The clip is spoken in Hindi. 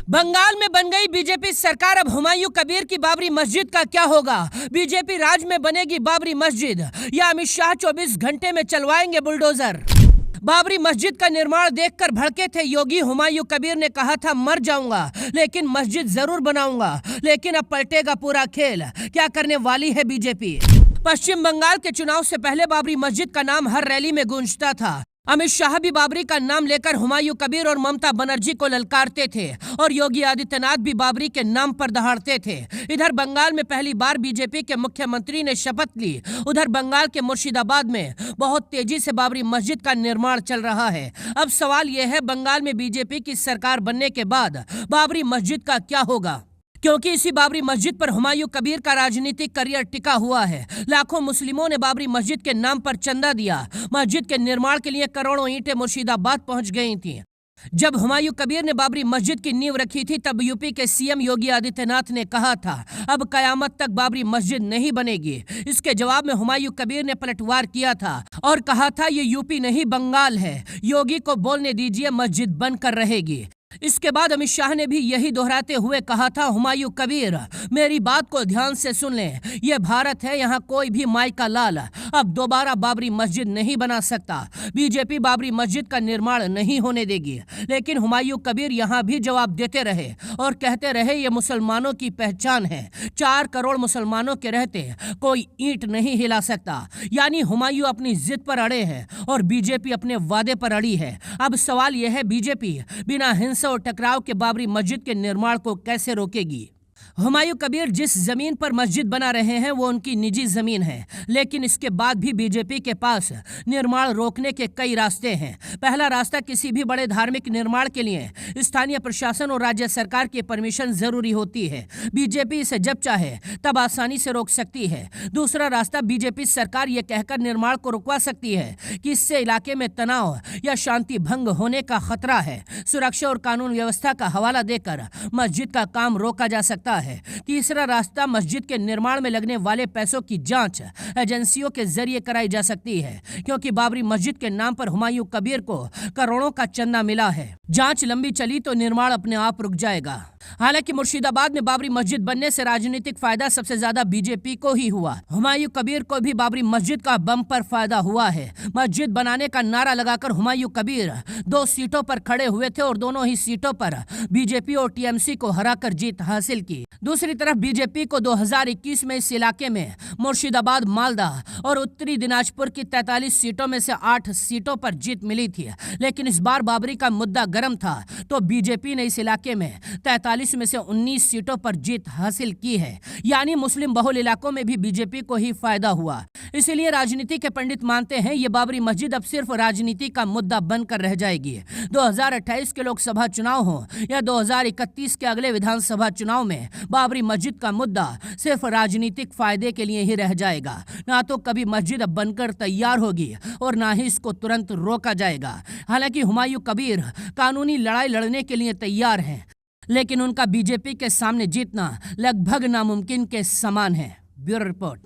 बंगाल में बन गई बीजेपी सरकार। अब हुमायूं कबीर की बाबरी मस्जिद का क्या होगा? बीजेपी राज में बनेगी बाबरी मस्जिद या अमित शाह 24 घंटे में चलवाएंगे बुलडोजर? बाबरी मस्जिद का निर्माण देखकर भड़के थे योगी। हुमायूं कबीर ने कहा था मर जाऊंगा लेकिन मस्जिद जरूर बनाऊंगा। लेकिन अब पलटेगा पूरा खेल। क्या करने वाली है बीजेपी? पश्चिम बंगाल के चुनाव से पहले बाबरी मस्जिद का नाम हर रैली में गूंजता था। अमित शाह भी बाबरी का नाम लेकर हुमायूं कबीर और ममता बनर्जी को ललकारते थे और योगी आदित्यनाथ भी बाबरी के नाम पर दहाड़ते थे। इधर बंगाल में पहली बार बीजेपी के मुख्यमंत्री ने शपथ ली। उधर बंगाल के मुर्शिदाबाद में बहुत तेजी से बाबरी मस्जिद का निर्माण चल रहा है। अब सवाल यह है, बंगाल में बीजेपी की सरकार बनने के बाद बाबरी मस्जिद का क्या होगा? क्योंकि इसी बाबरी मस्जिद पर हुमायूं कबीर का राजनीतिक करियर टिका हुआ है। लाखों मुस्लिमों ने बाबरी मस्जिद के नाम पर चंदा दिया। मस्जिद के निर्माण के लिए करोड़ों ईंटें मुर्शिदाबाद पहुंच गई थीं। जब हुमायूं कबीर ने बाबरी मस्जिद की नींव रखी थी तब यूपी के सीएम योगी आदित्यनाथ ने कहा था अब कयामत तक बाबरी मस्जिद नहीं बनेगी। इसके जवाब में हुमायूं कबीर ने पलटवार किया था और कहा था ये यूपी नहीं बंगाल है, योगी को बोलने दीजिए, मस्जिद बनकर रहेगी। इसके बाद अमित शाह ने भी यही दोहराते हुए कहा था हुमायूं कबीर मेरी बात को ध्यान से सुन लें, यह भारत है, यहाँ कोई भी माई का लाल अब दोबारा बाबरी मस्जिद नहीं बना सकता। बीजेपी बाबरी मस्जिद का निर्माण नहीं होने देगी। लेकिन हुमायूं कबीर यहाँ भी जवाब देते रहे और कहते रहे ये मुसलमानों की पहचान है, 4 करोड़ मुसलमानों के रहते कोई ईंट नहीं हिला सकता। यानी हुमायूं अपनी जिद पर अड़े हैं और बीजेपी अपने वादे पर अड़ी है। अब सवाल यह है, बीजेपी बिना हिंसा और टकराव के बाबरी मस्जिद के निर्माण को कैसे रोकेगी? हुमायूं कबीर जिस जमीन पर मस्जिद बना रहे हैं वो उनकी निजी जमीन है, लेकिन इसके बाद भी बीजेपी के पास निर्माण रोकने के कई रास्ते हैं। पहला रास्ता, किसी भी बड़े धार्मिक निर्माण के लिए स्थानीय प्रशासन और राज्य सरकार की परमिशन जरूरी होती है। बीजेपी इसे जब चाहे तब आसानी से रोक सकती है। दूसरा रास्ता, बीजेपी सरकार ये कहकर निर्माण को रुकवा सकती है कि इससे इलाके में तनाव या शांति भंग होने का खतरा है। सुरक्षा और कानून व्यवस्था का हवाला देकर मस्जिद का काम रोका जा सकता है। तीसरा रास्ता, मस्जिद के निर्माण में लगने वाले पैसों की जांच एजेंसियों के जरिए कराई जा सकती है, क्योंकि बाबरी मस्जिद के नाम पर हुमायूं कबीर को करोड़ों का चंदा मिला है। जांच लंबी चली तो निर्माण अपने आप रुक जाएगा। हालांकि मुर्शिदाबाद में बाबरी मस्जिद बनने से राजनीतिक फायदा सबसे ज्यादा बीजेपी को ही हुआ। हुमायूं कबीर को भी बाबरी मस्जिद का बम्पर फायदा हुआ है। मस्जिद बनाने का नारा लगाकर हुमायूं कबीर 2 सीटों पर खड़े हुए थे और दोनों ही सीटों पर बीजेपी और टीएमसी को हराकर जीत हासिल की। दूसरी तरफ बीजेपी को 2021 में इस इलाके में मुर्शिदाबाद, मालदा और उत्तरी दिनाजपुर की 43 सीटों में से 8 सीटों पर जीत मिली थी। लेकिन इस बार बाबरी का मुद्दा गर्म था तो बीजेपी ने इस इलाके में 43 में से 19 सीटों पर जीत हासिल की है। यानी मुस्लिम बहुल इलाकों में भी बीजेपी को ही फायदा हुआ। इसीलिए राजनीति के पंडित मानते हैं ये बाबरी मस्जिद अब सिर्फ राजनीति का मुद्दा बनकर रह जाएगी। 2028 के लोकसभा चुनाव हो या 2031 के अगले विधानसभा चुनाव में बाबरी मस्जिद का मुद्दा सिर्फ राजनीतिक फायदे के लिए ही रह जाएगा। ना तो कभी मस्जिद अब बनकर तैयार होगी और ना ही इसको तुरंत रोका जाएगा। हालांकि हुमायूं कबीर कानूनी लड़ाई लड़ने के लिए तैयार हैं, लेकिन उनका बीजेपी के सामने जीतना लगभग नामुमकिन के समान है। Bureau report.